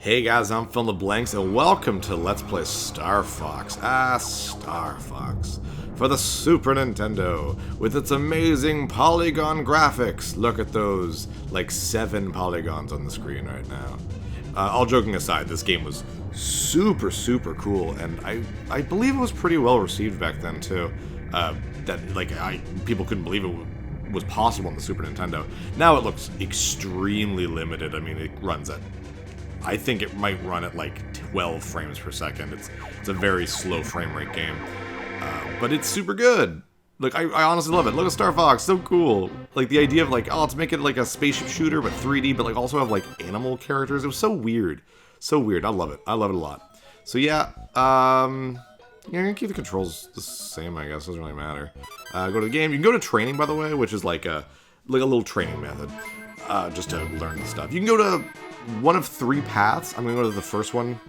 Hey guys, I'm Phil the Blanks, and welcome to Let's Play Star Fox. Star Fox. For the Super Nintendo, with its amazing polygon graphics. Look at those, like 7 polygons on the screen right now. All joking aside, this game was super cool, and I believe it was pretty well received back then too. People couldn't believe it was possible on the Super Nintendo. Now it looks extremely limited. I mean, it runs at, I think it might run at like 12 frames per second. It's a very slow frame rate game, but it's super good. Like, I honestly love it. Look at Star Fox, so cool. Like, the idea of, like, oh, let's make it like a spaceship shooter, but 3D, but, like, also have, like, animal characters. It was so weird. So weird. I love it. I love it a lot. So, yeah, I'm gonna keep the controls the same, I guess. Doesn't really matter. Go to the game. You can go to training, by the way, which is, like a little training method, just to learn the stuff. You can go to one of 3 paths. I'm gonna go to the first one,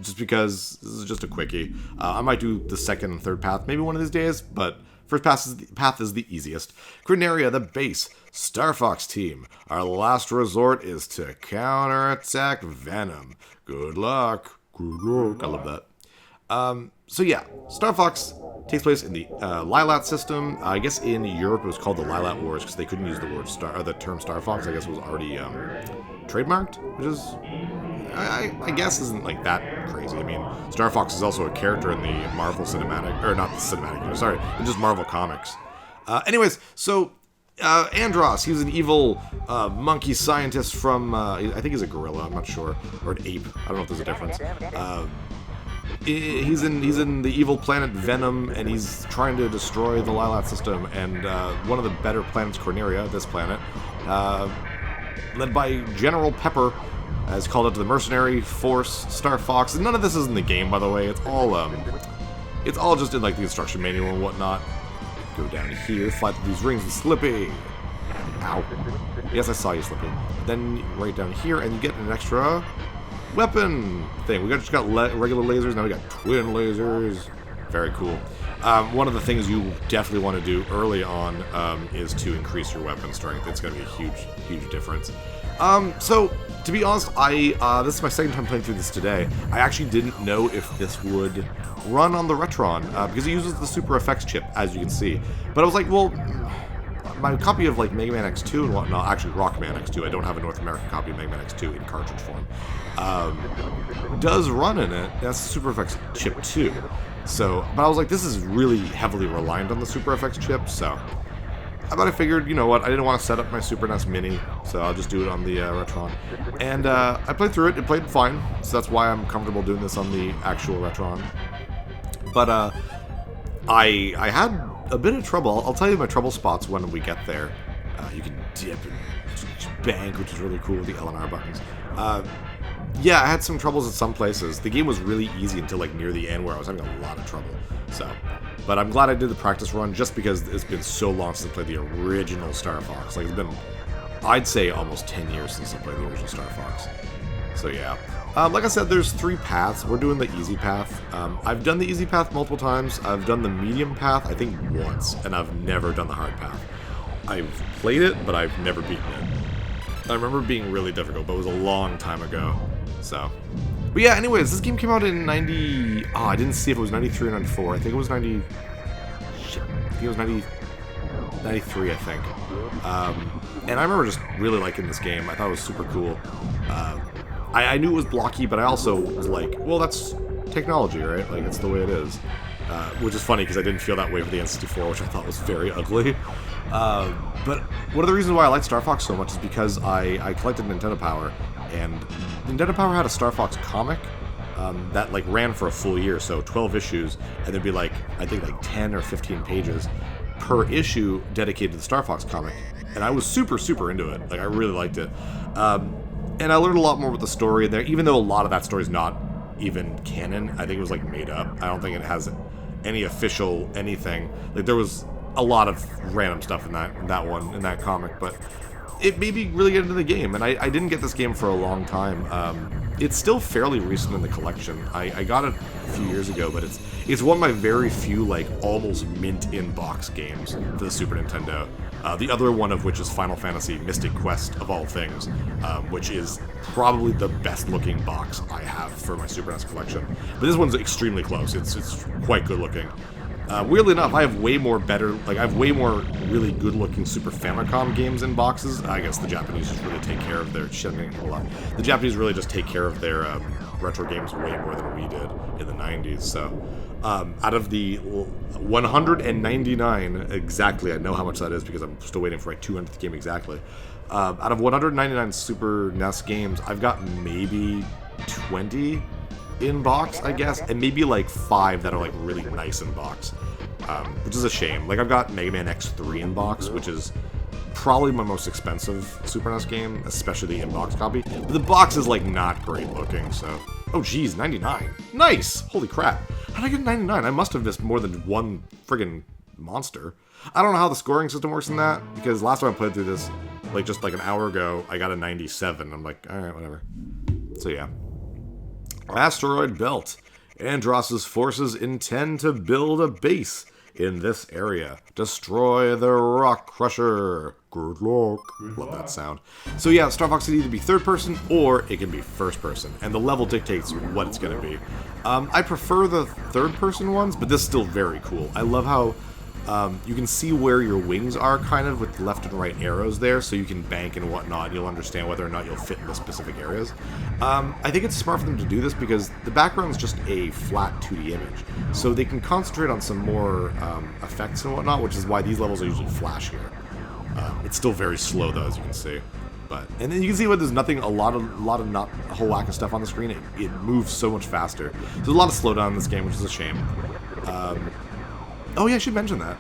just because this is just a quickie. I might do the second and third path maybe one of these days, but first path is the easiest. Corneria, the base. Star Fox team. Our last resort is to counterattack Venom. Good luck. Good luck. I love that. So yeah, Star Fox takes place in the Lylat System. I guess in Europe it was called the Lylat Wars because they couldn't use the word the term Star Fox. I guess it was already trademarked, which is, I guess, isn't like that crazy. I mean, Star Fox is also a character in the Marvel cinematic, or not the cinematic, sorry, in just Marvel comics. Anyways, so Andross, he's an evil monkey scientist from, I think he's a gorilla, I'm not sure, or an ape. I don't know if there's a difference. He's in the evil planet Venom, and he's trying to destroy the Lylat System, and one of the better planets, Corneria, this planet, led by General Pepper, has called out to the mercenary force, Star Fox. And none of this is in the game, by the way. It's all just in like the instruction manual and whatnot. Go down here, fly through these rings with Slippy. Ow. Yes, I saw you, Slippy. Then right down here, and you get an extra weapon thing. We just got regular lasers, now we got twin lasers. Very cool. One of the things you definitely want to do early on is to increase your weapon strength. It's going to be a huge difference. So, to be honest, this is my second time playing through this today. I actually didn't know if this would run on the Retron, because it uses the Super FX chip, as you can see. But I was like, well, my copy of like Mega Man X2 and whatnot, actually Rockman X2, I don't have a North American copy of Mega Man X2 in cartridge form, does run in it. That's the Super FX chip too. So, but I was like, this is really heavily reliant on the Super FX chip, so I figured, you know what, I didn't want to set up my Super NES Mini, so I'll just do it on the Retron. And I played through it, it played fine, so that's why I'm comfortable doing this on the actual Retron. But I had a bit of trouble. I'll tell you my trouble spots when we get there. You can dip and bank, which is really cool with the L and R buttons. Yeah, I had some troubles at some places. The game was really easy until like near the end where I was having a lot of trouble. So, but I'm glad I did the practice run just because it's been so long since I played the original Star Fox. Like, it's been, I'd say, almost 10 years since I played the original Star Fox. So yeah. Like I said, there's 3 paths. We're doing the easy path. I've done the easy path multiple times. I've done the medium path, I think, once, and I've never done the hard path. I've played it, but I've never beaten it. I remember it being really difficult, but it was a long time ago. So, but yeah, anyways, this game came out in 90... Oh, I didn't see if it was 93 or 94. I think it was 90... Shit. I think it was 93, I think. And I remember just really liking this game. I thought it was super cool. I knew it was blocky, but I also was like, well, that's technology, right? Like, it's the way it is. Which is funny, because I didn't feel that way for the N64, which I thought was very ugly. But one of the reasons why I like Star Fox so much is because I collected Nintendo Power, and Nintendo Power had a Star Fox comic that like ran for a full year, so 12 issues, and there'd be like, I think like 10 or 15 pages per issue dedicated to the Star Fox comic, and I was super into it. Like, I really liked it. And I learned a lot more with the story in there, even though a lot of that story is not even canon. I think it was like made up. I don't think it has any official anything. Like, there was a lot of random stuff in that comic, but it made me really get into the game, and I didn't get this game for a long time. It's still fairly recent in the collection. I got it a few years ago, but it's one of my very few, like, almost mint-in-box games for the Super Nintendo. The other one of which is Final Fantasy Mystic Quest, of all things, which is probably the best-looking box I have for my Super NES collection. But this one's extremely close. It's quite good-looking. Weirdly enough, I have way more really good-looking Super Famicom games in boxes. I guess the Japanese just really take care of their The Japanese really just take care of their retro games way more than we did in the 90s. So, out of the 199 exactly, I know how much that is because I'm still waiting for my 200th game exactly. Out of 199 Super NES games, I've got maybe 20 in box, I guess, and maybe like 5 that are like really nice in box, which is a shame. Like, I've got Mega Man X3 in box, which is probably my most expensive Super NES game, especially the in-box copy. But the box is like not great looking, so... Oh geez, 99. Nice! Holy crap. How did I get 99? I must have missed more than one friggin' monster. I don't know how the scoring system works in that, because last time I played through this, like just like an hour ago, I got a 97. I'm like, alright, whatever. So yeah. Asteroid Belt. Andross's forces intend to build a base in this area. Destroy the Rock Crusher. Good luck. Love that sound. So yeah, Star Fox can either be third person or it can be first person, and the level dictates what it's going to be. I prefer the third person ones, but this is still very cool. I love how you can see where your wings are, kind of, with left and right arrows there, so you can bank and whatnot, and you'll understand whether or not you'll fit in the specific areas. I think it's smart for them to do this because the background's just a flat 2D image, so they can concentrate on some more effects and whatnot, which is why these levels are usually flashier. It's still very slow, though, as you can see. And then you can see when there's nothing, not a whole whack of stuff on the screen, it moves so much faster. There's a lot of slowdown in this game, which is a shame. Oh yeah, I should mention that.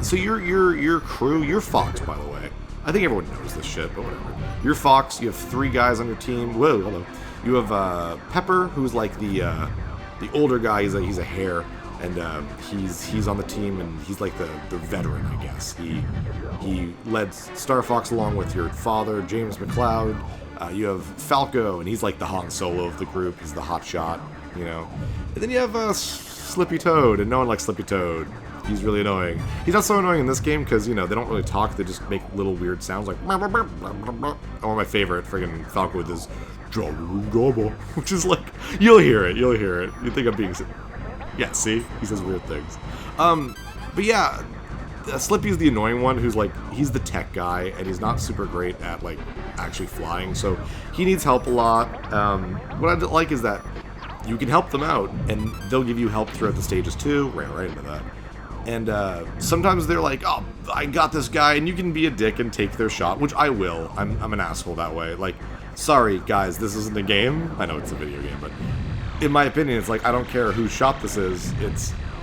So your crew, you're Fox, by the way. I think everyone knows this shit, but whatever. You're Fox. You have 3 guys on your team. Whoa, hello. You have Pepper, who's like the older guy. He's a hare, and he's on the team, and he's like the veteran, I guess. He led Star Fox along with your father, James McCloud. You have Falco, and he's like the Han Solo of the group. He's the hot shot, you know. And then you have Slippy Toad, and no one likes Slippy Toad. He's really annoying. He's not so annoying in this game because, you know, they don't really talk. They just make little weird sounds like... Or my favorite, friggin' Falco with his... Which is like... You'll hear it. You think I'm being... Yeah, see? He says weird things. But yeah, Slippy's the annoying one who's like... He's the tech guy, and he's not super great at, like, actually flying. So he needs help a lot. What I like is that you can help them out, and they'll give you help throughout the stages too. Ran right into that. And sometimes they're like, oh, I got this guy, and you can be a dick and take their shot, which I will. I'm an asshole that way. Like, sorry, guys, this isn't a game. I know it's a video game, but in my opinion, it's like, I don't care whose shot this is.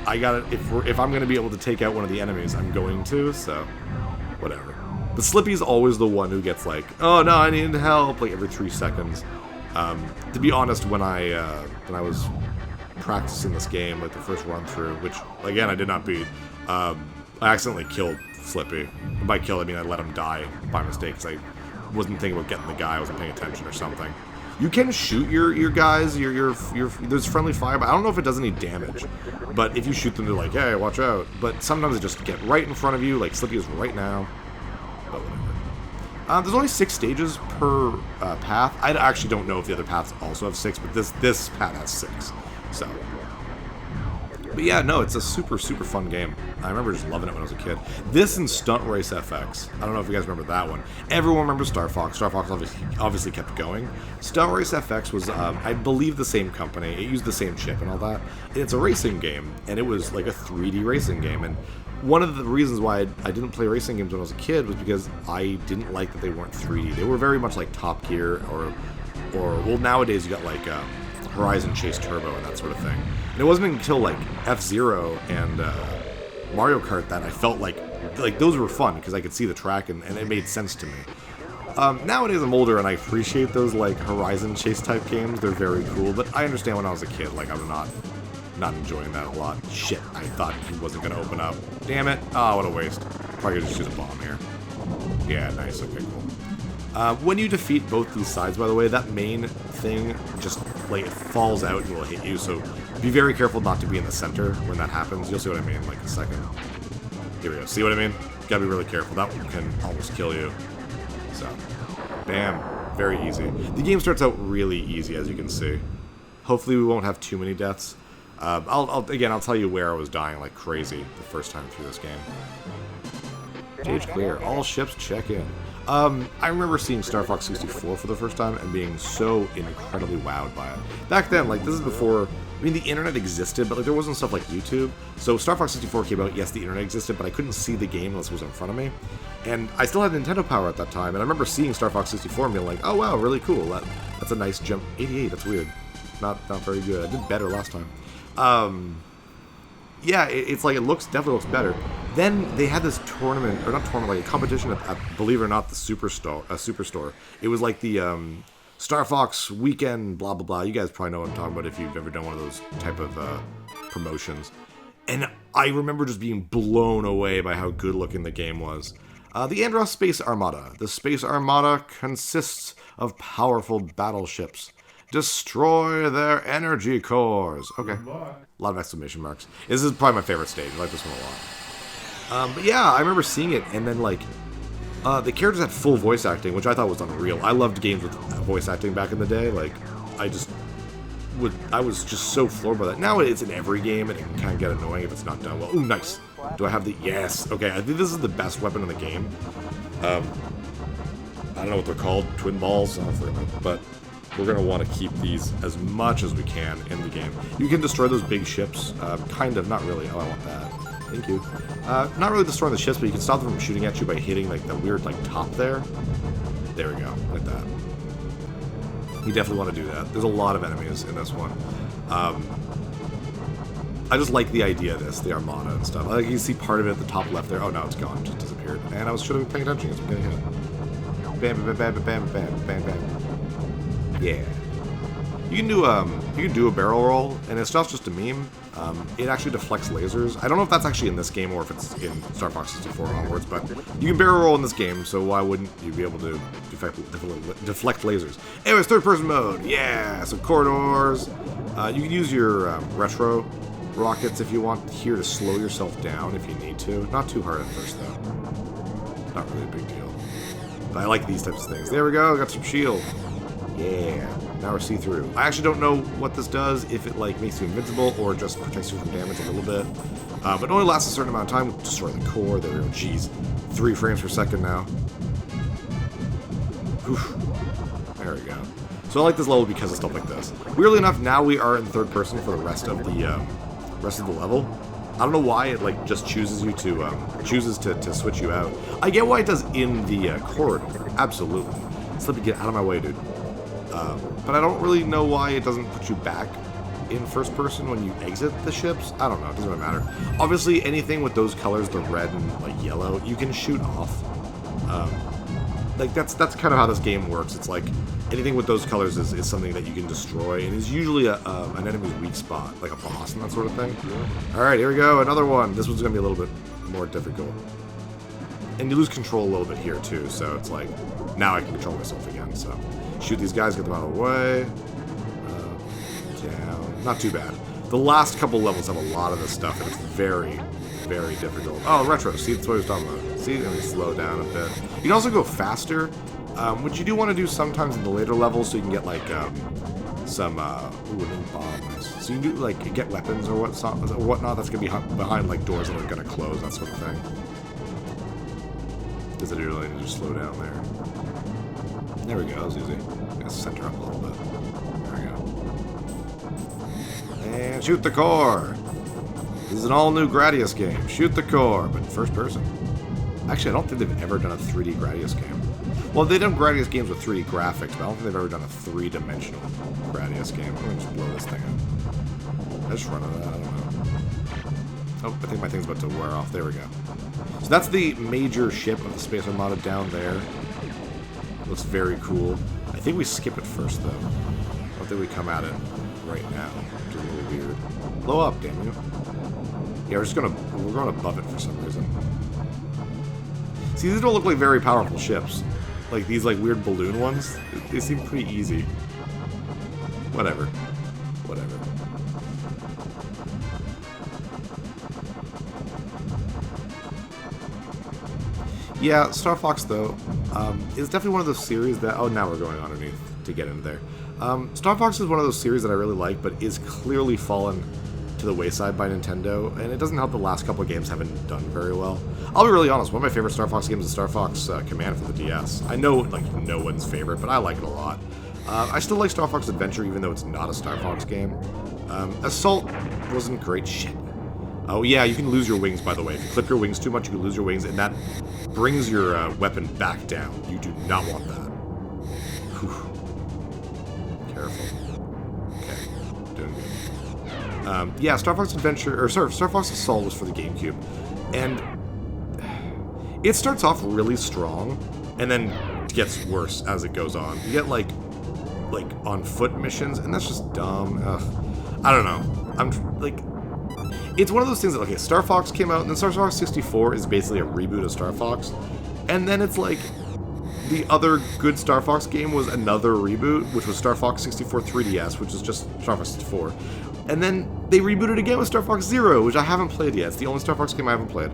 I gotta, if I'm gonna be able to take out one of the enemies, I'm going to, so whatever. But Slippy's always the one who gets like, oh no, I need help, like every 3 seconds. To be honest, when I was practicing this game, like the first run through, which again I did not beat, I accidentally killed Slippy. And by kill I mean I let him die by mistake because I wasn't thinking about getting the guy, I wasn't paying attention or something. You can shoot your guys, there's friendly fire, but I don't know if it does any damage. But if you shoot them, they're like, hey, watch out. But sometimes they just get right in front of you, like Slippy is right now. But whatever. There's only 6 stages per path. I actually don't know if the other paths also have 6, but this path has 6. So, but yeah, no, it's a super, super fun game. I remember just loving it when I was a kid. This and Stunt Race FX. I don't know if you guys remember that one. Everyone remembers Star Fox. Star Fox obviously kept going. Stunt Race FX was, I believe, the same company. It used the same chip and all that. And it's a racing game, and it was like a 3D racing game. And one of the reasons why I didn't play racing games when I was a kid was because I didn't like that they weren't 3D. They were very much like Top Gear or well, nowadays you got like Horizon Chase Turbo and that sort of thing. And it wasn't until like F-Zero and Mario Kart that I felt like those were fun because I could see the track and it made sense to me. Nowadays I'm older and I appreciate those like Horizon Chase type games. They're very cool, but I understand when I was a kid, like I'm not enjoying that a lot. Shit, I thought he wasn't gonna open up. Damn it. Oh, what a waste. Probably gonna just use a bomb here. Yeah, nice. Okay, cool. When you defeat both these sides, by the way, that main thing just, like, it falls out and will hit you, so be very careful not to be in the center when that happens. You'll see what I mean in, like, a second. Here we go. See what I mean? Gotta be really careful. That one can almost kill you. So, bam. Very easy. The game starts out really easy, as you can see. Hopefully we won't have too many deaths. I'll tell you where I was dying like crazy the first time through this game. Stage clear. All ships check in. I remember seeing Star Fox 64 for the first time and being so incredibly wowed by it. Back then, like, this is before, I mean, the internet existed, but like there wasn't stuff like YouTube. So Star Fox 64 came out, yes, the internet existed, but I couldn't see the game unless it was in front of me. And I still had Nintendo Power at that time, and I remember seeing Star Fox 64 and being like, oh wow, really cool. That's a nice jump. 88, that's weird. Not very good. I did better last time. Yeah, it's like, definitely looks better. Then they had this tournament, or not tournament, like a competition at believe it or not, the Superstore. It was like the Star Fox Weekend, blah blah blah. You guys probably know what I'm talking about if you've ever done one of those type of promotions. And I remember just being blown away by how good looking the game was. The Andross Space Armada. The Space Armada consists of powerful battleships. Destroy their energy cores. Okay. A lot of exclamation marks. This is probably my favorite stage. I like this one a lot. But yeah, I remember seeing it, and then, like, the characters had full voice acting, which I thought was unreal. I loved games with voice acting back in the day. Like, I was just so floored by that. Now it's in every game, and it can kind of get annoying if it's not done well. Ooh, nice. Do I have the... Yes. Okay, I think this is the best weapon in the game. I don't know what they're called. Twin balls? I don't know, but... We're going to want to keep these as much as we can in the game. You can destroy those big ships. Kind of, not really. Oh, I want that. Thank you. Not really destroying the ships, but you can stop them from shooting at you by hitting, like, the weird, like, top there. There we go. Like that. You definitely want to do that. There's a lot of enemies in this one. I just like the idea of this, the Armada and stuff. Like, you can see part of it at the top left there. Oh, no, it's gone. It just disappeared. And I should have been paying attention because I'm getting hit. Bam, bam, bam, bam, bam, bam, bam. Yeah. You can do a barrel roll, and it's not just a meme. It actually deflects lasers. I don't know if that's actually in this game or if it's in Star Fox 64 onwards, but you can barrel roll in this game, so why wouldn't you be able to deflect lasers? Anyways, third-person mode. Yeah, so corridors. You can use your retro rockets if you want here to slow yourself down if you need to. Not too hard at first, though. Not really a big deal. But I like these types of things. There we go. Got some shield. Yeah, now we're see-through. I actually don't know what this does, if it, like, makes you invincible or just protects you from damage a little bit. But it only lasts a certain amount of time. Destroy the core. There we go. Jeez. 3 frames per second now. Oof. There we go. So I like this level because of stuff like this. Weirdly enough, now we are in third person for the rest of the level. I don't know why it, like, just chooses you to switch you out. I get why it does in the corridor. Absolutely. Slippy, get out of my way, dude. But I don't really know why it doesn't put you back in first person when you exit the ships. I don't know, it doesn't really matter. Obviously, anything with those colors, the red and like yellow, you can shoot off. Like that's kind of how this game works. It's like anything with those colors is something that you can destroy, and is usually an enemy's weak spot, like a boss and that sort of thing. All right, here we go, another one. This one's gonna be a little bit more difficult, and you lose control a little bit here too. So it's like now I can control myself again. So. Shoot these guys, get them out of the way. Down. Not too bad. The last couple levels have a lot of this stuff, and it's very, very difficult. Oh, retro. See, that's what I was talking about. See, let me slow down a bit. You can also go faster, which you do want to do sometimes in the later levels, so you can get, like, some, bombs. So you can do, like, get weapons or whatnot that's going to be behind, like, doors that are going to close, that sort of thing. Because I do really need to slow down there. There we go, that was easy. I'm gonna center up a little bit. There we go. And shoot the core! This is an all-new Gradius game. Shoot the core, but first person. Actually, I don't think they've ever done a 3D Gradius game. Well, they've done Gradius games with 3D graphics, but I don't think they've ever done a 3-dimensional Gradius game. I'm gonna just blow this thing up. I just run out of that, I don't know. Oh, I think my thing's about to wear off. There we go. So that's the major ship of the Space Armada down there. Looks very cool. I think we skip it first, though. I don't think we come at it right now, which is really weird. Blow up, damn you. Yeah, we're going above it for some reason. See, these don't look like very powerful ships. Like, these, like, weird balloon ones, they seem pretty easy. Whatever. Whatever. Yeah, Star Fox, though, is definitely one of those series that... Oh, now we're going underneath to get into there. Star Fox is one of those series that I really like, but is clearly fallen to the wayside by Nintendo, and it doesn't help the last couple of games haven't done very well. I'll be really honest, one of my favorite Star Fox games is Star Fox Command for the DS. I know, like, no one's favorite, but I like it a lot. I still like Star Fox Adventure, even though it's not a Star Fox game. Assault wasn't great. Shit. Oh, yeah, you can lose your wings, by the way. If you clip your wings too much, you can lose your wings, and that brings your weapon back down. You do not want that. Whew. Careful. Okay, doing good. Yeah, Star Fox Adventure, or sorry, Star Fox Assault was for the GameCube, and it starts off really strong, and then gets worse as it goes on. You get, like on foot missions, and that's just dumb. Ugh. I don't know. I'm, like... It's one of those things that, okay, Star Fox came out, and then Star Fox 64 is basically a reboot of Star Fox, and then it's like, the other good Star Fox game was another reboot, which was Star Fox 64 3DS, which is just Star Fox 64. And then they rebooted again with Star Fox Zero, which I haven't played yet. It's the only Star Fox game I haven't played.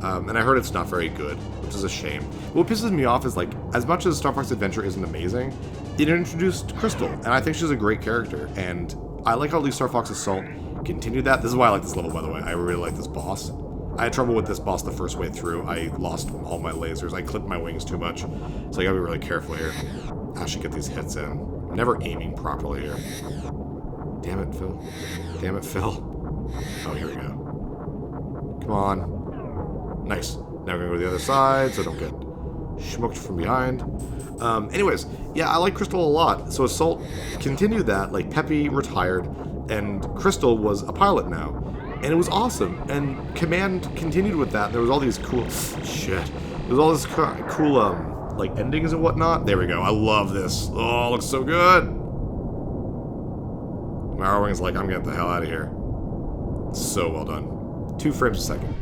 And I heard it's not very good, which is a shame. What pisses me off is, like, as much as Star Fox Adventure isn't amazing, it introduced Crystal, and I think she's a great character, and I like how at least Star Fox Assault continued that. This is why I like this level, by the way. I really like this boss. I had trouble with this boss the first way through. I lost all my lasers. I clipped my wings too much, so I gotta be really careful here. I should get these hits in. I'm never aiming properly here. Damn it, Phil. Damn it, Phil. Oh, here we go. Come on. Nice. Now we're gonna go to the other side, so don't get schmucked from behind. Anyways, yeah, I like Crystal a lot. So Assault continued that. Like, Peppy retired, and Crystal was a pilot now. And it was awesome. And Command continued with that. There was all these cool... Shit. There was all this cool, like, endings and whatnot. There we go. I love this. Oh, it looks so good. My R-Wing's like, I'm getting the hell out of here. So well done. 2 frames a second.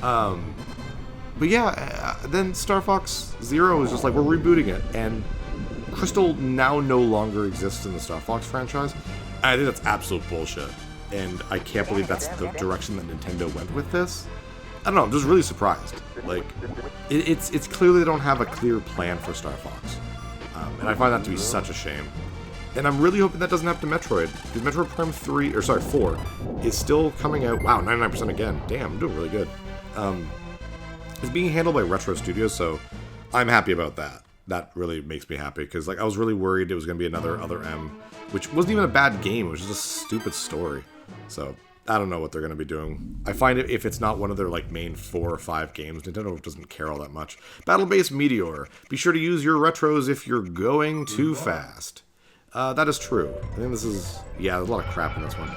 But yeah, then Star Fox Zero was just like, we're rebooting it, and Crystal now no longer exists in the Star Fox franchise. I think that's absolute bullshit, and I can't believe that's the direction that Nintendo went with this. I don't know, I'm just really surprised. Like, it's clearly they don't have a clear plan for Star Fox, and I find that to be such a shame. And I'm really hoping that doesn't happen to Metroid, because Metroid Prime 4 is still coming out. Wow, 99% again. Damn, I'm doing really good. It's being handled by Retro Studios, so I'm happy about that. That really makes me happy, because, like, I was really worried it was going to be another Other M, which wasn't even a bad game, it was just a stupid story. So, I don't know what they're going to be doing. I find it, if it's not one of their, like, main 4 or 5 games, Nintendo doesn't care all that much. Battle-based Meteor. Be sure to use your retros if you're going too fast. That is true. I think this is... Yeah, there's a lot of crap in this one.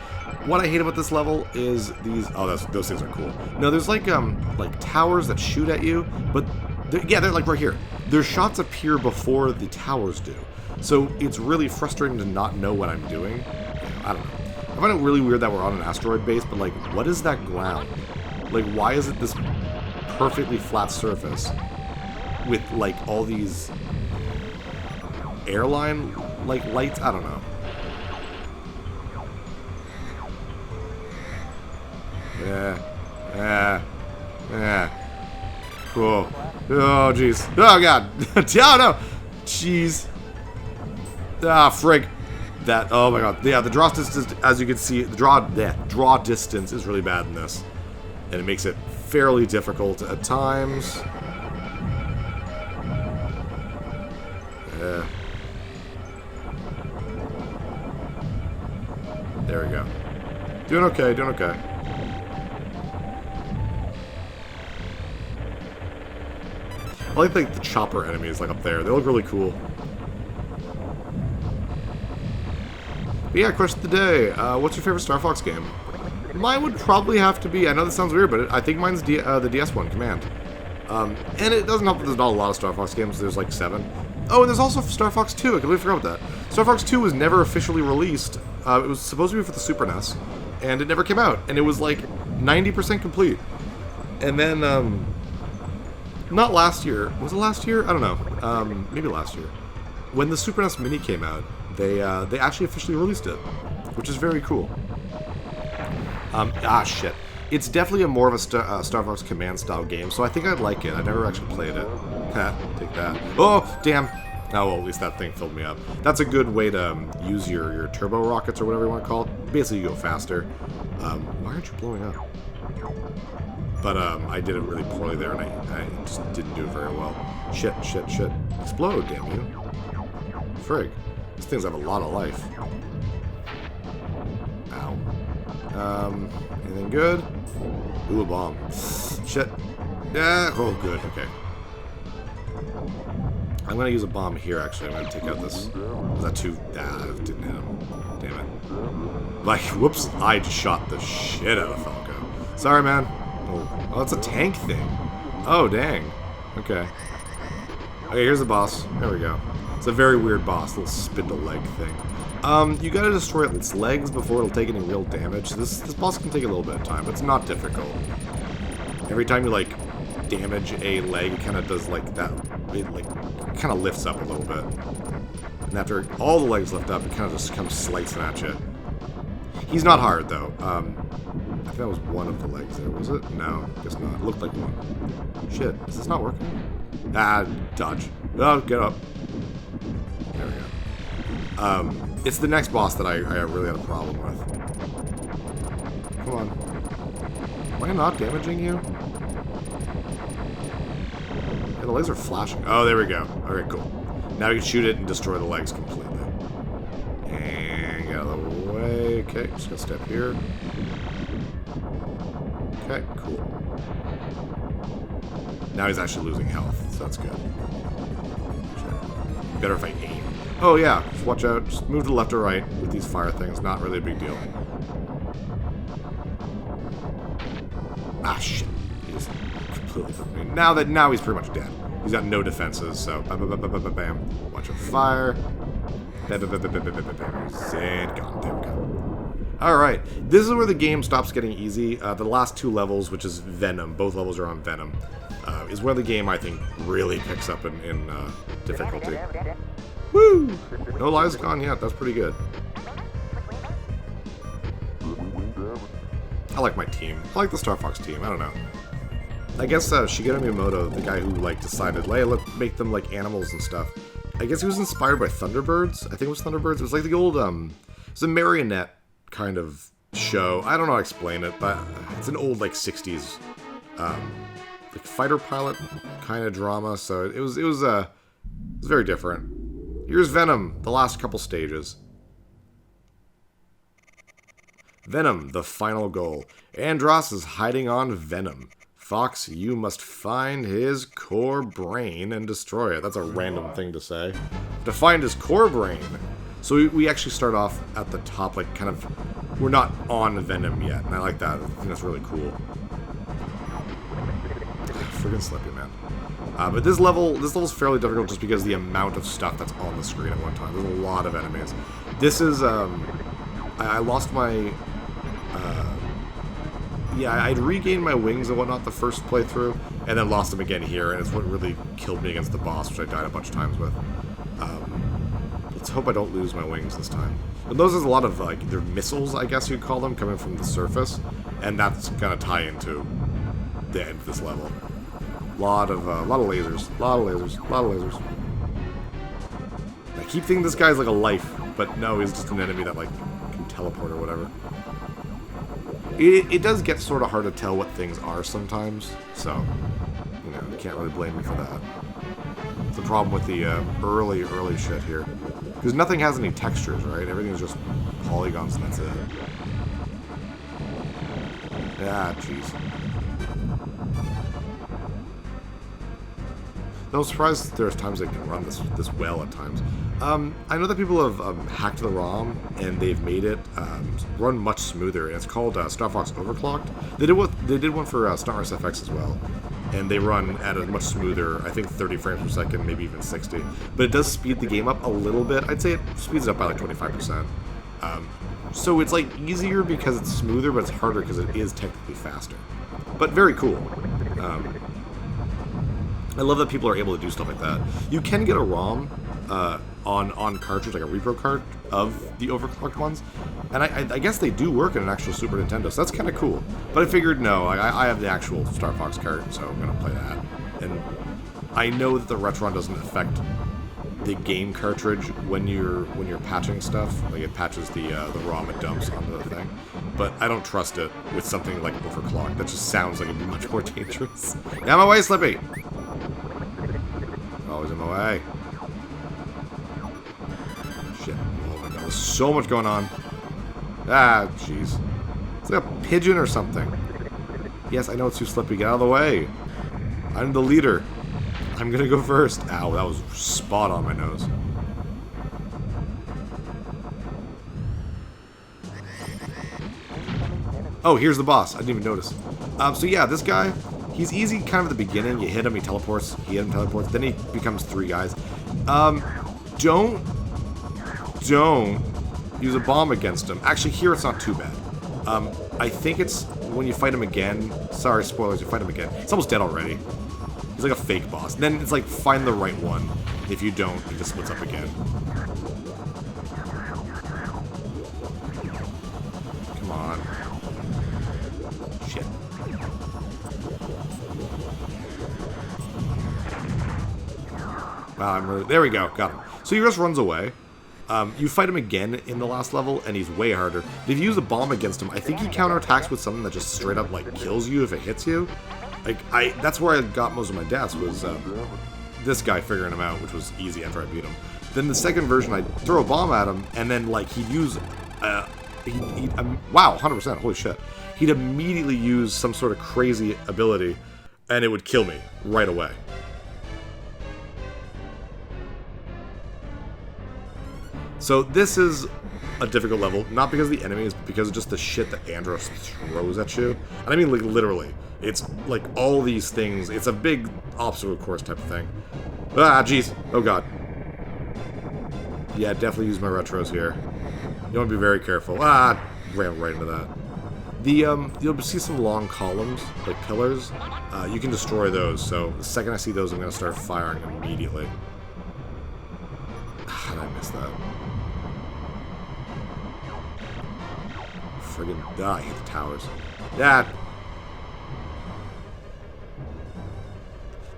What I hate about this level is these... Oh, those things are cool. No, there's like towers that shoot at you, but... They're like right here. Their shots appear before the towers do. So it's really frustrating to not know what I'm doing. I don't know. I find it really weird that we're on an asteroid base, but, like, what is that ground? Like, why is it this perfectly flat surface with, like, all these airline... like, lights? I don't know. Yeah. Cool. Oh, jeez. Oh, God. Oh, no. Jeez. Ah, frig. That, oh my God. Yeah, the draw distance, as you can see, the draw distance is really bad in this. And it makes it fairly difficult at times. Yeah. There we go. Doing okay, doing okay. I like the chopper enemies, like, up there. They look really cool. But yeah, question of the day. What's your favorite Star Fox game? Mine would probably have to be, I know this sounds weird, but I think mine's the DS one, Command. And it doesn't help that there's not a lot of Star Fox games. There's like 7. Oh, and there's also Star Fox 2. I completely forgot about that. Star Fox 2 was never officially released. It was supposed to be for the Super NES, and it never came out. And it was like 90% complete. And then not last year. Was it last year? I don't know. Maybe last year. When the Super NES Mini came out, they actually officially released it, which is very cool. Shit. It's definitely more of a Star Fox Command style game, so I think I'd like it. I never actually played it. Take that. Oh, damn. Oh, well, at least that thing filled me up. That's a good way to use your turbo rockets or whatever you want to call it. Basically, you go faster. Why aren't you blowing up? But I did it really poorly there, and I just didn't do it very well. Shit. Explode, damn you. Frig. These things have a lot of life. Ow. Anything good? Ooh, a bomb. Shit. Yeah. Oh, good. Okay. I'm gonna use a bomb here, actually. I'm gonna take out this. Was that too... it didn't hit him. Damn it. Like, whoops. I just shot the shit out of Falco. Sorry, man. Oh, it's a tank thing. Oh, dang. Okay. Okay, here's the boss. There we go. It's a very weird boss. Little spindle leg thing. You gotta destroy its legs before it'll take any real damage. This boss can take a little bit of time, but it's not difficult. Every time you, like, damage a leg, it kind of does, like, that. It, like, kind of lifts up a little bit. And after all the legs lift up, it kind of just comes slicing at you. He's not hard, though. I think that was one of the legs there, was it? No, guess not. It looked like one. Shit, is this not working? Dodge. Oh, get up. There we go. It's the next boss that I really had a problem with. Come on. Am I not damaging you? Yeah, the legs are flashing. Oh, there we go. Okay, cool. Now we can shoot it and destroy the legs completely. And get out of the way. Okay, just gonna step here. Okay, cool. Now he's actually losing health, so that's good. Better if I aim. Oh yeah, just watch out. Just move to the left or right with these fire things. Not really a big deal. Ah, shit. He just completely fucked me. Now he's pretty much dead. He's got no defenses, so bam. Watch him fire. Bam. And gone. There we go. Alright, this is where the game stops getting easy. The last two levels, which is Venom, both levels are on Venom, is where the game, I think, really picks up in difficulty. Woo! No lives gone yet, that's pretty good. I like my team. I like the Star Fox team, I don't know. I guess Shigeru Miyamoto, the guy who, like, decided, hey, let's make them like animals and stuff. I guess he was inspired by Thunderbirds. I think it was Thunderbirds. It was like the old, it's a marionette kind of show. I don't know how to explain it, but it's an old, like, 60s, like, fighter pilot kind of drama, so it was very different. Here's Venom, the last couple stages. Venom, the final goal. Andross is hiding on Venom. Fox, you must find his core brain and destroy it. That's a random thing to say. To find his core brain. So we actually start off at the top, like, kind of, we're not on Venom yet, and I like that. I think that's really cool. Friggin' Slippy, man. But this level's fairly difficult just because the amount of stuff that's on the screen at one time. There's a lot of enemies. This is, I lost my, yeah, I'd regained my wings and whatnot the first playthrough, and then lost them again here, and it's what really killed me against the boss, which I died a bunch of times with. Let's hope I don't lose my wings this time. But those is a lot of, like, they're missiles, I guess you'd call them, coming from the surface, and that's gonna tie into the end of this level. Lot of lasers. I keep thinking this guy's like a life, but no, he's just an enemy that, like, can teleport or whatever. It does get sort of hard to tell what things are sometimes, so, you know, you can't really blame me for that. It's the problem with the early shit here. Because nothing has any textures, right? Everything's just polygons and that's it. Ah, jeez. I'm surprised there's times they can run this well at times. I know that people have hacked the ROM and they've made it run much smoother. And it's called Star Fox Overclocked. They did one for Star Wars FX as well, and they run at a much smoother, I think 30 frames per second, maybe even 60. But it does speed the game up a little bit. I'd say it speeds it up by like 25%. So it's like easier because it's smoother, but it's harder because it is technically faster. But very cool. I love that people are able to do stuff like that. You can get a ROM on cartridge, like a repro cart of the overclocked ones, and I guess they do work in an actual Super Nintendo, so that's kind of cool. But I figured, no, I have the actual Star Fox cart, so I'm gonna play that. And I know that the Retron doesn't affect the game cartridge when you're patching stuff. Like, it patches the ROM it dumps onto the thing, but I don't trust it with something like overclocked. That just sounds like it'd be much more dangerous. Get out of my way, Slippy! Always in my way. Shit. Oh my god, there's so much going on. Ah, jeez. It's like a pigeon or something. Yes, I know it's too Slippy. Get out of the way. I'm the leader. I'm gonna go first. Ow, that was spot on my nose. Oh, here's the boss. I didn't even notice. So yeah, this guy, he's easy kind of at the beginning. You hit him, he teleports. He hit him, teleports. Then he becomes 3 guys. Don't use a bomb against him. Actually, here it's not too bad. I think it's when you fight him again. Sorry, spoilers. You fight him again. It's almost dead already. He's like a fake boss. Then it's like, find the right one. If you don't, he just splits up again. Come on. Shit. Wow, there we go. Got him. So he just runs away. You fight him again in the last level, and he's way harder. But if you use a bomb against him, I think he counterattacks with something that just straight up, like, kills you if it hits you. Like, that's where I got most of my deaths, was this guy figuring him out, which was easy after I beat him. Then the second version, I'd throw a bomb at him, and then, like, he'd use, wow, 100%, holy shit. He'd immediately use some sort of crazy ability, and it would kill me right away. So this is a difficult level, not because of the enemies, but because of just the shit that Andross throws at you. And I mean, like, literally. It's like all these things. It's a big obstacle course type of thing. Ah, jeez. Oh, God. Yeah, definitely use my retros here. You want to be very careful. Ah, ran right into that. You'll see some long columns, like pillars. You can destroy those, so the second I see those, I'm going to start firing immediately. How did I miss that? Friggin' I hit the towers. Yeah.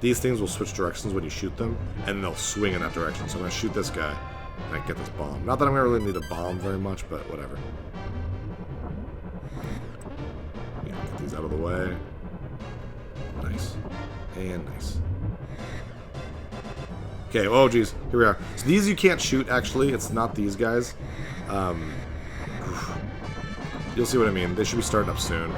These things will switch directions when you shoot them, and they'll swing in that direction. So I'm gonna shoot this guy, and I get this bomb. Not that I'm gonna really need a bomb very much, but whatever. Yeah, get these out of the way. Nice. And nice. Okay, oh geez, here we are. So these you can't shoot, actually. It's not these guys. You'll see what I mean. They should be starting up soon.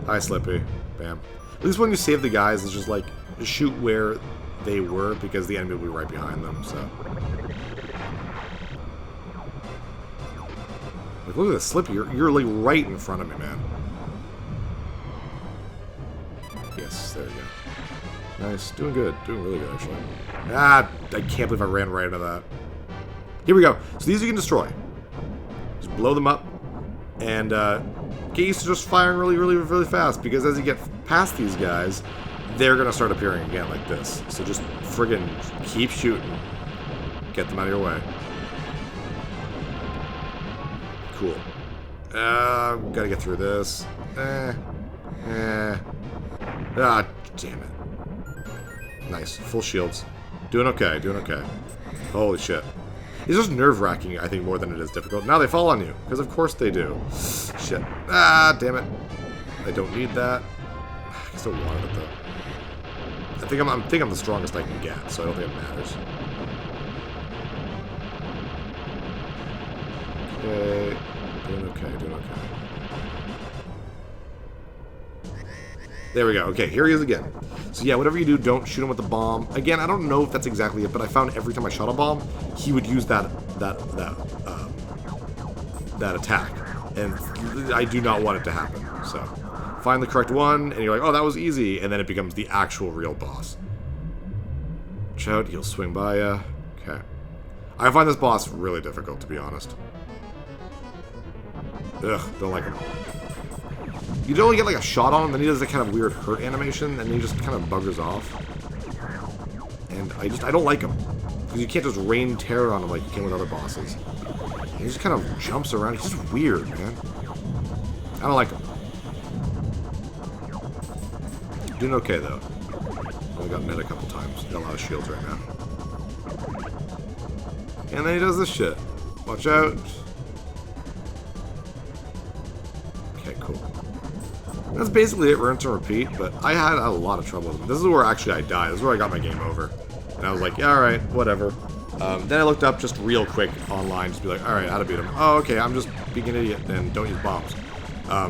Hi, Slippy. Bam. At least when you save the guys, it's just like, shoot where they were, because the enemy will be right behind them, so. Like, look at this, Slippy. You're like right in front of me, man. Yes, there you go. Nice. Doing good. Doing really good, actually. Ah, I can't believe I ran right into that. Here we go. So these you can destroy. Just blow them up. And get used to just firing really fast, because as you get past these guys, they're going to start appearing again like this. So just friggin' keep shooting. Get them out of your way. Cool. Gotta get through this. Ah, damn it. Nice. Full shields. Doing okay, doing okay. Holy shit. It's just nerve-wracking, I think, more than it is difficult. Now they fall on you, because of course they do. Shit. Ah, damn it. I don't need that. I still wanted it, though. I think I'm the strongest I can get, so I don't think it matters. Okay. Doing okay, doing okay. There we go. Okay, here he is again. So yeah, whatever you do, don't shoot him with the bomb. Again, I don't know if that's exactly it, but I found every time I shot a bomb, he would use that attack, and I do not want it to happen. So, find the correct one, and you're like, oh, that was easy, and then it becomes the actual real boss. Watch out, he'll swing by ya. Okay. I find this boss really difficult, to be honest. Ugh, don't like him. You don't only get like a shot on him, then he does that kind of weird hurt animation, and he just kind of buggers off. And I don't like him. Because you can't just rain terror on him like you can with other bosses. He just kind of jumps around. He's just weird, man. I don't like him. Doing okay, though. Only got hit a couple times. Got a lot of shields right now. And then he does this shit. Watch out. Okay, cool. That's basically it, rinse and repeat, but I had a lot of trouble with him. This is where actually I died. This is where I got my game over. And I was like, yeah, alright, whatever. Then I looked up just real quick online, just be like, alright, how to beat him. Oh, okay, I'm just being an idiot and don't use bombs. Yeah,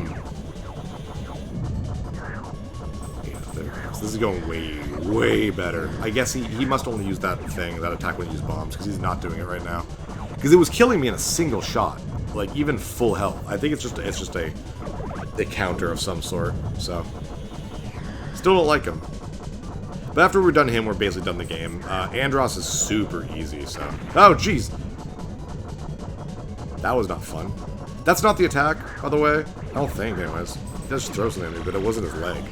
there. So this is going way, way better. I guess he must only use that thing, that attack when he uses bombs, because he's not doing it right now. Because it was killing me in a single shot. Like, even full health. I think it's just a counter of some sort, so. Still don't like him. But after we're done him, we're basically done the game. Andross is super easy, so. Oh, jeez! That was not fun. That's not the attack, by the way. I don't think, anyways. He does throw something at me, but it wasn't his leg.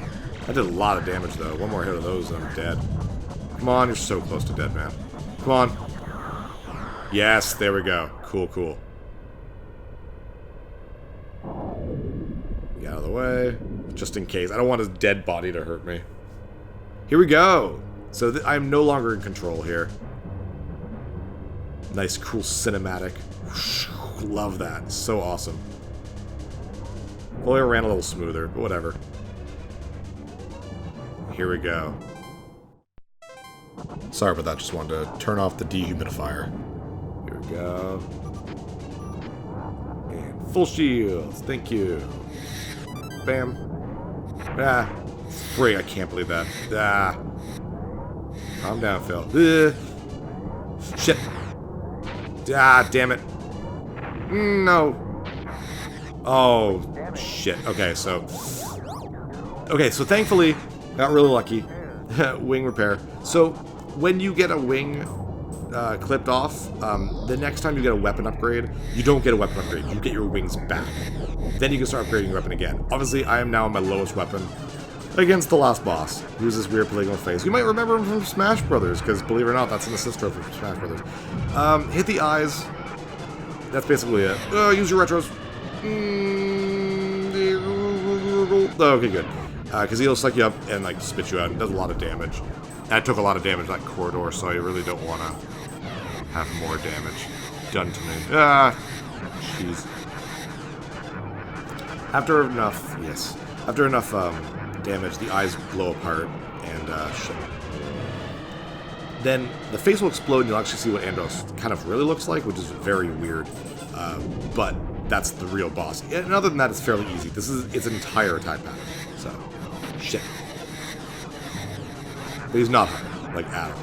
I did a lot of damage, though. One more hit of those, and I'm dead. Come on, you're so close to dead, man. Come on. Yes, there we go. Cool, cool. Get out of the way. Just in case. I don't want his dead body to hurt me. Here we go. So I'm no longer in control here. Nice, cool cinematic. Love that. So awesome. If only I ran a little smoother, but whatever. Here we go. Sorry about that. Just wanted to turn off the dehumidifier. Here we go. And full shields. Thank you. Bam. Ah. Frig, I can't believe that. Ah. Calm down, Phil. Ugh. Shit. Ah, damn it. No. Oh, shit. Okay, so thankfully, got really lucky. Wing repair. So, when you get a wing clipped off, the next time you get a weapon upgrade, you don't get a weapon upgrade. You get your wings back. Then you can start upgrading your weapon again. Obviously, I am now on my lowest weapon against the last boss, who's this weird polygonal face. You might remember him from Smash Brothers, because believe it or not, that's an assist trophy from Smash Brothers. Hit the eyes. That's basically it. Use your retros. Okay, good. Because he'll suck you up and like spit you out. It does a lot of damage. I took a lot of damage that corridor, so I really don't want to have more damage done to me. Ah, jeez. After enough damage, the eyes blow apart, and shit. Then the face will explode, and you'll actually see what Andross kind of really looks like, which is very weird. But that's the real boss. And other than that, it's fairly easy. This is its entire attack pattern. So, shit. But he's not hard, like, at all.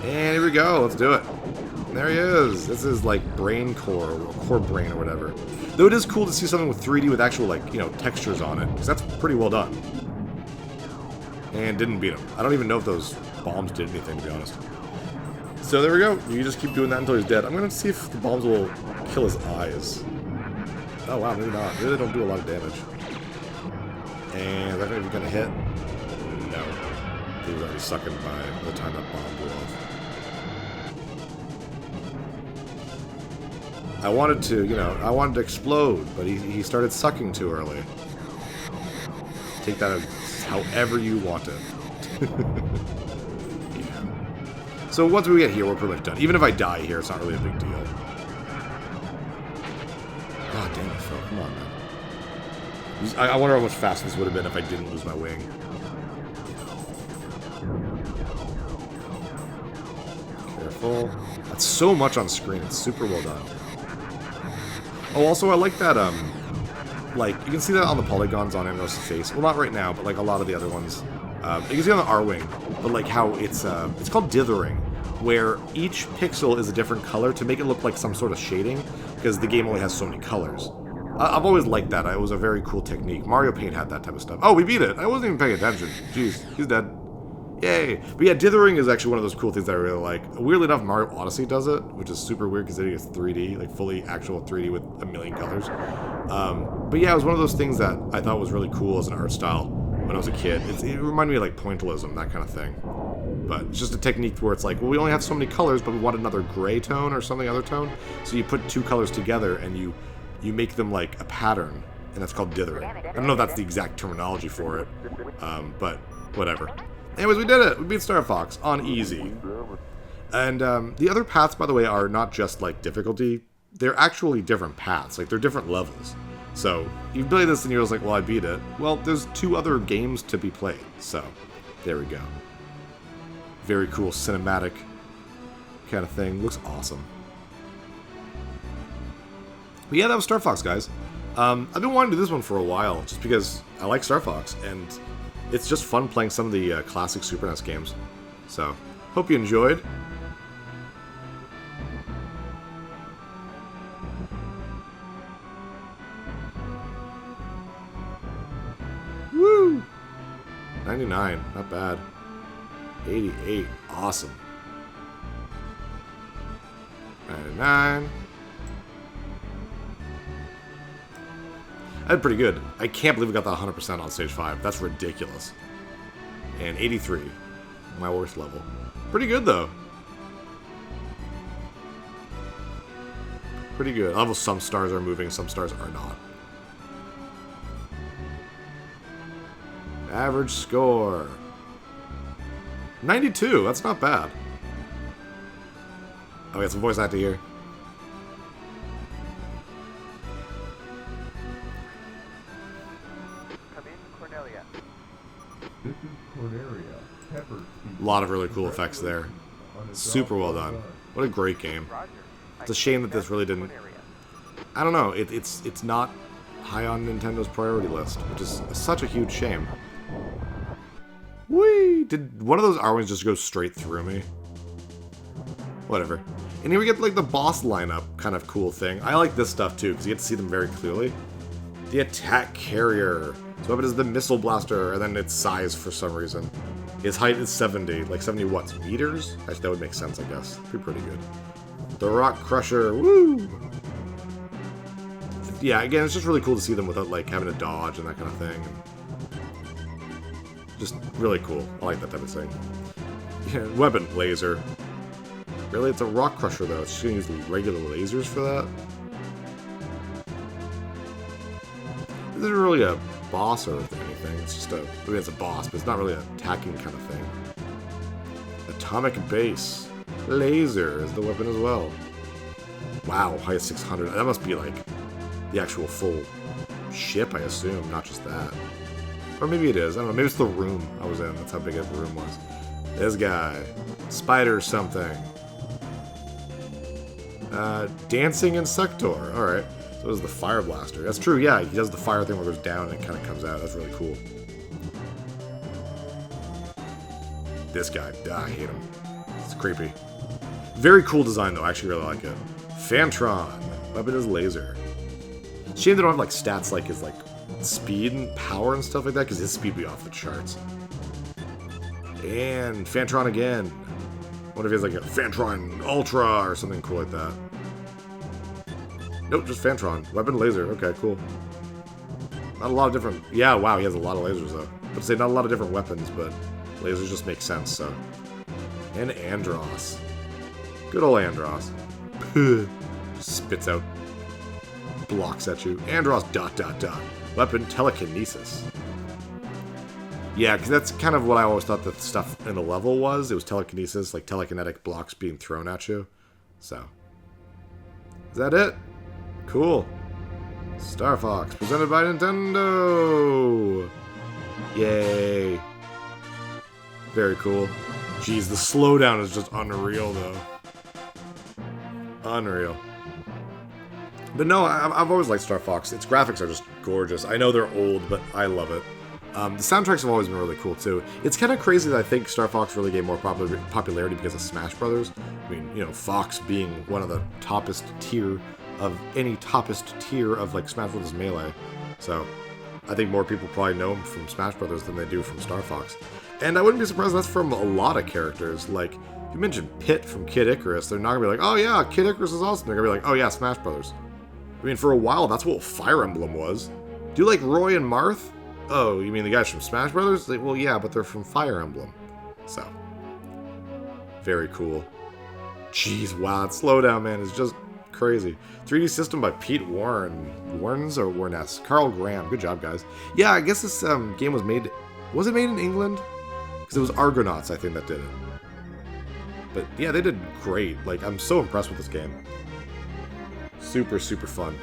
And here we go. Let's do it. There he is. This is like brain core, or core brain, or whatever. Though it is cool to see something with 3D with actual, like, you know, textures on it, because that's pretty well done. And didn't beat him. I don't even know if those bombs did anything, to be honest. So there we go. You just keep doing that until he's dead. I'm going to see if the bombs will kill his eyes. Oh, wow, maybe not. Maybe they don't do a lot of damage. And is that even going to hit? No. He was already sucking by the time that bomb blew off. I wanted to, you know, I wanted to explode, but he started sucking too early. Take that as however you want it. Yeah. So once we get here, we're pretty much done. Even if I die here, it's not really a big deal. God damn it, Phil. Come on, man. I wonder how much faster this would have been if I didn't lose my wing. Careful. That's so much on screen. It's super well done. Oh, also, I like that, like, you can see that on the polygons on Andross' face. Well, not right now, but, like, a lot of the other ones. You can see on the R-Wing, but, like, how it's called dithering, where each pixel is a different color to make it look like some sort of shading, because the game only has so many colors. I've always liked that. It was a very cool technique. Mario Paint had that type of stuff. Oh, we beat it! I wasn't even paying attention. Jeez, he's dead. Yay! But yeah, dithering is actually one of those cool things that I really like. Weirdly enough, Mario Odyssey does it, which is super weird considering it's 3D, like fully actual 3D with a million colors. But yeah, it was one of those things that I thought was really cool as an art style when when I was a kid. It reminded me of like pointillism, that kind of thing. But it's just a technique where it's like, well, we only have so many colors, but we want another gray tone or something other tone. So you put two colors together and you make them like a pattern, and that's called dithering. I don't know if that's the exact terminology for it, but whatever. Anyways, we did it. We beat Star Fox on easy. And the other paths, by the way, are not just like difficulty. They're actually different paths. Like, they're different levels. So you play this and you're just like, well, I beat it. Well, there's 2 other games to be played. So there we go. Very cool cinematic kind of thing. Looks awesome. But yeah, that was Star Fox, guys. I've been wanting to do this one for a while, just because I like Star Fox, and it's just fun playing some of the classic Super NES games. So, hope you enjoyed. Woo! 99, not bad. 88, awesome. 99. I did pretty good. I can't believe we got that 100% on stage 5. That's ridiculous. And 83. My worst level. Pretty good, though. Pretty good. Although some stars are moving, some stars are not. Average score. 92. That's not bad. Oh, we got some voice acting here. This is Corneria. Pepper. A lot of really cool effects there. Super well done. What a great game. It's a shame that this really didn't... I don't know. It's not high on Nintendo's priority list, which is such a huge shame. Whee! Did one of those R-Wings just go straight through me? Whatever. And here we get like the boss lineup kind of cool thing. I like this stuff too, because you get to see them very clearly. The attack carrier. So weapon is the missile blaster, and then its size for some reason. His height is 70. Like 70 what? Meters? Actually, that would make sense, I guess. Be pretty good. The rock crusher. Woo! Yeah, again, it's just really cool to see them without like having to dodge and that kind of thing. Just really cool. I like that type of thing. Yeah, weapon, laser. Really? It's a rock crusher, though. It's just gonna use regular lasers for that? This isn't really a boss or anything. It's just a... I mean, it's a boss, but it's not really an attacking kind of thing. Atomic base. Laser is the weapon as well. Wow, height 600. That must be, like, the actual full ship, I assume. Not just that. Or maybe it is. I don't know. Maybe it's the room I was in. That's how big the room was. This guy. Spider something. Dancing Insector. Alright. So it is the Fire Blaster. That's true, yeah. He does the fire thing where it goes down and it kind of comes out. That's really cool. This guy. I hate him. It's creepy. Very cool design, though. I actually really like it. Fantron. Weapon is laser. Shame they don't have, like, stats like his, like, speed and power and stuff like that, because his speed would be off the charts. And Fantron again. I wonder if he has like a Fantron Ultra or something cool like that. Nope, just Fantron. Weapon laser. Okay, cool. Not a lot of different... Yeah, wow, he has a lot of lasers though. But say not a lot of different weapons, but lasers just make sense, so. And Andross. Good old Andross. Spits out blocks at you. Andross ... Weapon telekinesis. Yeah, because that's kind of what I always thought the stuff in the level was. It was telekinesis, like telekinetic blocks being thrown at you. So. Is that it? Cool. Star Fox, presented by Nintendo! Yay. Very cool. Jeez, the slowdown is just unreal, though. Unreal. But no, I've always liked Star Fox. Its graphics are just gorgeous. I know they're old, but I love it. The soundtracks have always been really cool, too. It's kind of crazy that I think Star Fox really gained more popularity because of Smash Brothers. I mean, you know, Fox being one of the toppest tier of any toppest tier of, like, Smash Brothers Melee. So, I think more people probably know him from Smash Brothers than they do from Star Fox. And I wouldn't be surprised that's from a lot of characters. Like, you mentioned Pit from Kid Icarus. They're not going to be like, oh yeah, Kid Icarus is awesome. They're going to be like, oh yeah, Smash Brothers. I mean, for a while, that's what Fire Emblem was. Do you like Roy and Marth? Oh, you mean the guys from Smash Brothers? Like, well, yeah, but they're from Fire Emblem. So, very cool. Jeez, wow, that slowdown, man, is just crazy. 3D System by Pete Warren. Warrens or Warness? Carl Graham. Good job, guys. Yeah, I guess this game was made... Was it made in England? Because it was Argonauts, I think, that did it. But, yeah, they did great. Like, I'm so impressed with this game. Super, super fun.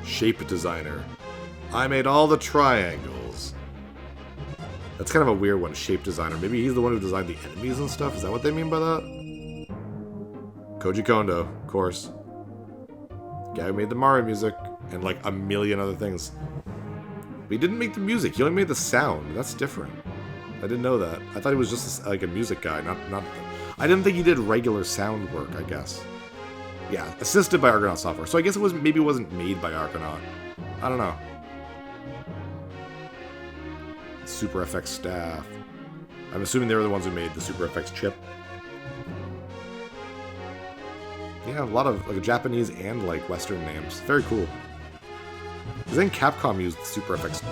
Shape Designer. I made all the triangles. That's kind of a weird one, Shape Designer. Maybe he's the one who designed the enemies and stuff? Is that what they mean by that? Koji Kondo, of course. Guy who made the Mario music, and like a million other things. But he didn't make the music, he only made the sound. That's different. I didn't know that. I thought he was just like a music guy, not. I didn't think he did regular sound work, I guess. Yeah, assisted by Argonaut Software. So I guess maybe it wasn't made by Argonaut. I don't know. Super FX staff. I'm assuming they were the ones who made the Super FX chip. Yeah, a lot of like Japanese and like Western names. Very cool. I think Capcom used the Super FX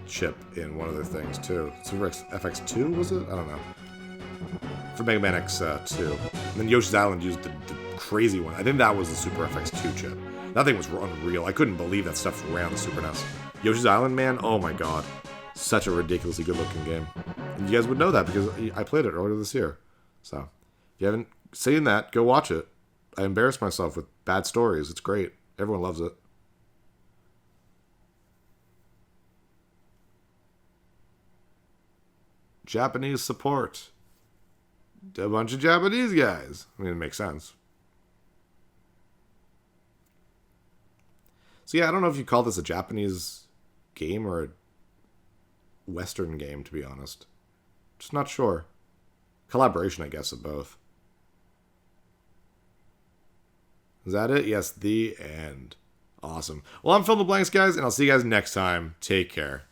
chip in one of their things too. Super FX 2 was it? I don't know. For Mega Man X2. And then Yoshi's Island used the crazy one. I think that was the Super FX 2 chip. That thing was unreal. I couldn't believe that stuff ran on the Super NES. Yoshi's Island, man, oh my god. Such a ridiculously good-looking game. And you guys would know that because I played it earlier this year. So, if you haven't seen that, go watch it. I embarrassed myself with bad stories. It's great. Everyone loves it. Japanese support. A bunch of Japanese guys. I mean, it makes sense. So yeah, I don't know if you call this a Japanese game or a Western game, to be honest. Just not sure. Collaboration, I guess, of both. Is that it? Yes, the end. Awesome. Well, I'm Phil the Blanks, guys, and I'll see you guys next time. Take care.